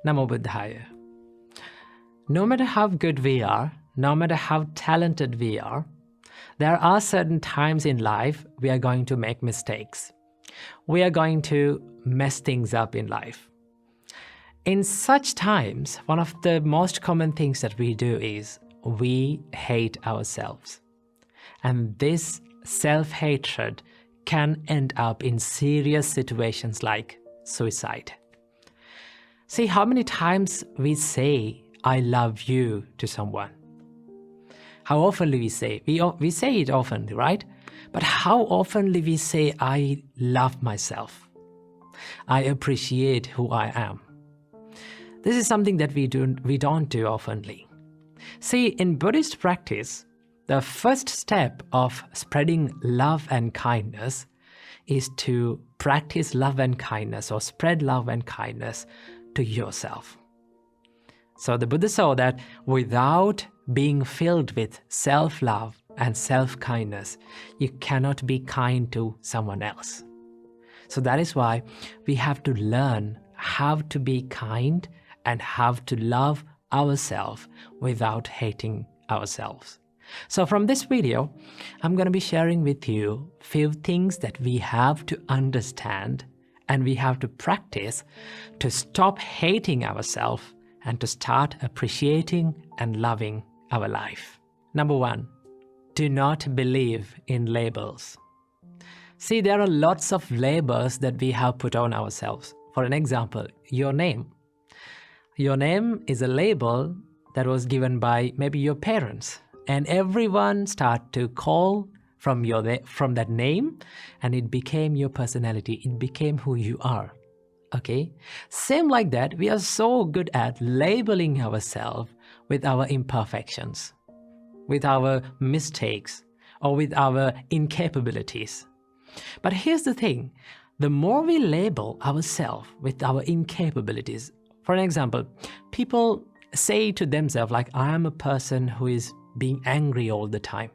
Namo Buddhaya. No matter how good we are, no matter how talented we are, there are certain times in life we are going to make mistakes. We are going to mess things up in life. In such times, one of the most common things that we do is we hate ourselves. And this self-hatred can end up in serious situations like suicide. See how many times we say, I love you to someone. How often do we say? We say it often, right? But how often do we say, I love myself? I appreciate who I am. This is something that we don't do oftenly. See, in Buddhist practice, the first step of spreading love and kindness is to practice love and kindness or spread love and kindness to yourself. So the Buddha saw that without being filled with self-love and self-kindness, you cannot be kind to someone else. So that is why we have to learn how to be kind and how to love ourselves without hating ourselves. So from this video, I'm going to be sharing with you a few things that we have to understand and we have to practice to stop hating ourselves and to start appreciating and loving our life. Number one, do not believe in labels. See, there are lots of labels that we have put on ourselves. For an example, your name. Your name is a label that was given by maybe your parents, and everyone start to call from that name, and it became your personality. It became who you are. Okay? Same like that, we are so good at labeling ourselves with our imperfections, with our mistakes, or with our incapabilities. But here's the thing, the more we label ourselves with our incapabilities, for an example, people say to themselves like, I am a person who is being angry all the time.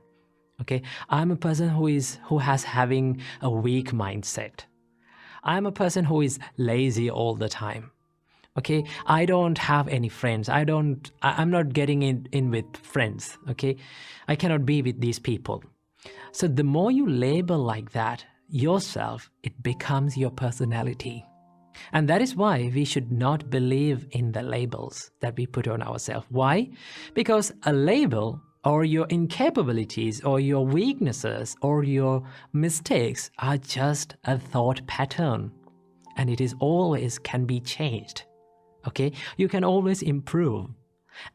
Okay, I'm a person who has having a weak mindset. I'm a person who is lazy all the time. Okay, I don't have any friends. I'm not getting in with friends. Okay, I cannot be with these people. So the more you label like that yourself, it becomes your personality. And that is why we should not believe in the labels that we put on ourselves. Why? Because a label or your incapabilities or your weaknesses or your mistakes are just a thought pattern, and it is always can be changed. Okay, you can always improve,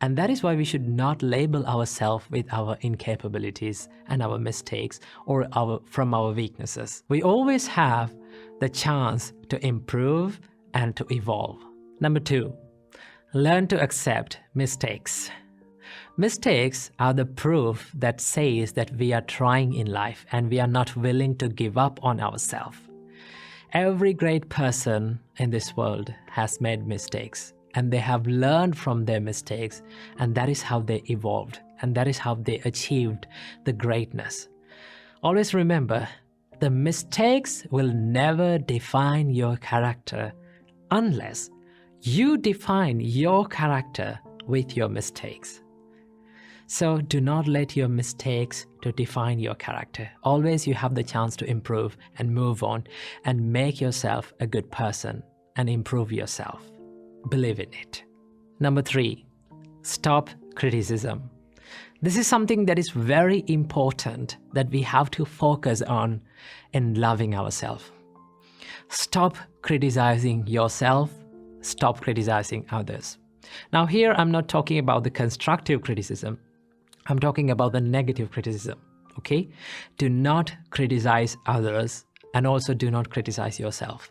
and that is why we should not label ourselves with our incapabilities and our mistakes or from our weaknesses. We always have the chance to improve and to evolve. Number two, learn to accept mistakes. Mistakes are the proof that says that we are trying in life and we are not willing to give up on ourselves. Every great person in this world has made mistakes, and they have learned from their mistakes, and that is how they evolved, and that is how they achieved the greatness. Always remember, the mistakes will never define your character unless you define your character with your mistakes. So do not let your mistakes to define your character. Always you have the chance to improve and move on and make yourself a good person and improve yourself. Believe in it. Number three, stop criticism. This is something that is very important that we have to focus on in loving ourselves. Stop criticizing yourself. Stop criticizing others. Now here I'm not talking about the constructive criticism. I'm talking about the negative criticism, okay? Do not criticize others and also do not criticize yourself,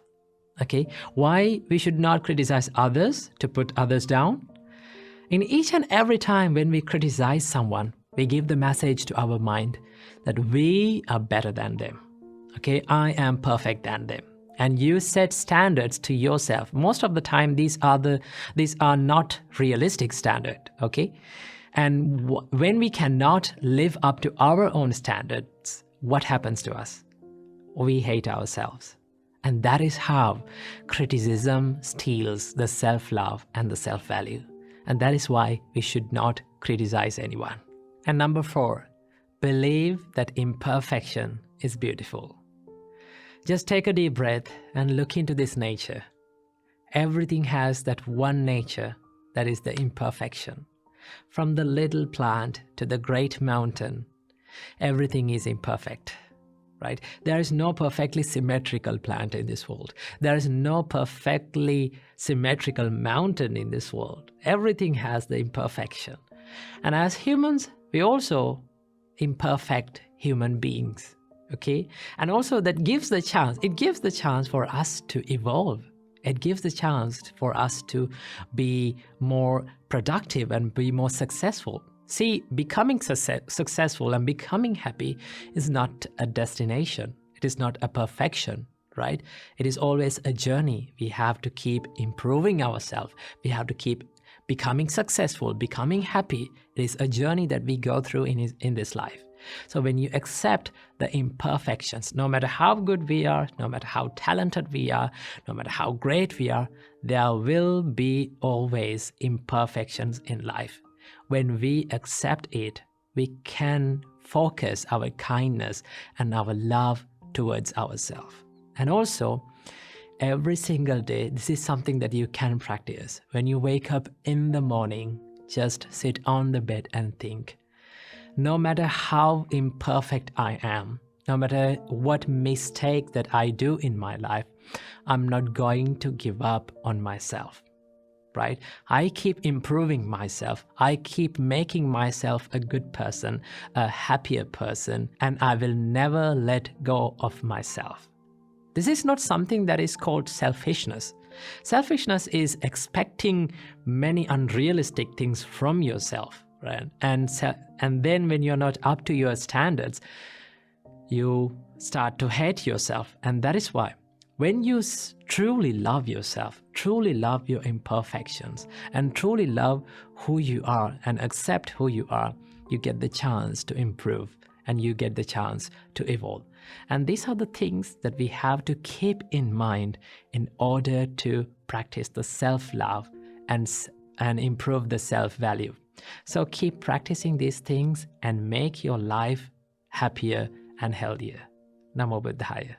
okay? Why we should not criticize others to put others down? In each and every time when we criticize someone, we give the message to our mind that we are better than them, okay? I am perfect than them. And you set standards to yourself. Most of the time, these are not realistic standards, okay? And when we cannot live up to our own standards, what happens to us? We hate ourselves. And that is how criticism steals the self-love and the self-value. And that is why we should not criticize anyone. And number 4, believe that imperfection is beautiful. Just take a deep breath and look into this nature. Everything has that one nature that is the imperfection. From the little plant to the great mountain, everything is imperfect. Right? There is no perfectly symmetrical plant in this world. There is no perfectly symmetrical mountain in this world. Everything has the imperfection. And as humans, we also imperfect human beings. Okay? And also that gives the chance, it gives the chance for us to evolve. It gives the chance for us to be more productive and be more successful. See, becoming successful and becoming happy is not a destination. It is not a perfection, right? It is always a journey. We have to keep improving ourselves. We have to keep becoming successful, becoming happy. It is a journey that we go through in this life. So when you accept the imperfections, no matter how good we are, no matter how talented we are, no matter how great we are, there will be always imperfections in life. When we accept it, we can focus our kindness and our love towards ourselves. And also, every single day, this is something that you can practice. When you wake up in the morning, just sit on the bed and think, no matter how imperfect I am, no matter what mistake that I do in my life, I'm not going to give up on myself. Right? I keep improving myself. I keep making myself a good person, a happier person, and I will never let go of myself. This is not something that is called selfishness. Selfishness is expecting many unrealistic things from yourself, right? And then when you're not up to your standards, you start to hate yourself. And that is why when you truly love yourself, truly love your imperfections, and truly love who you are and accept who you are, you get the chance to improve and you get the chance to evolve. And these are the things that we have to keep in mind in order to practice the self-love and improve the self-value. So keep practicing these things and make your life happier and healthier. Namo Buddhaya.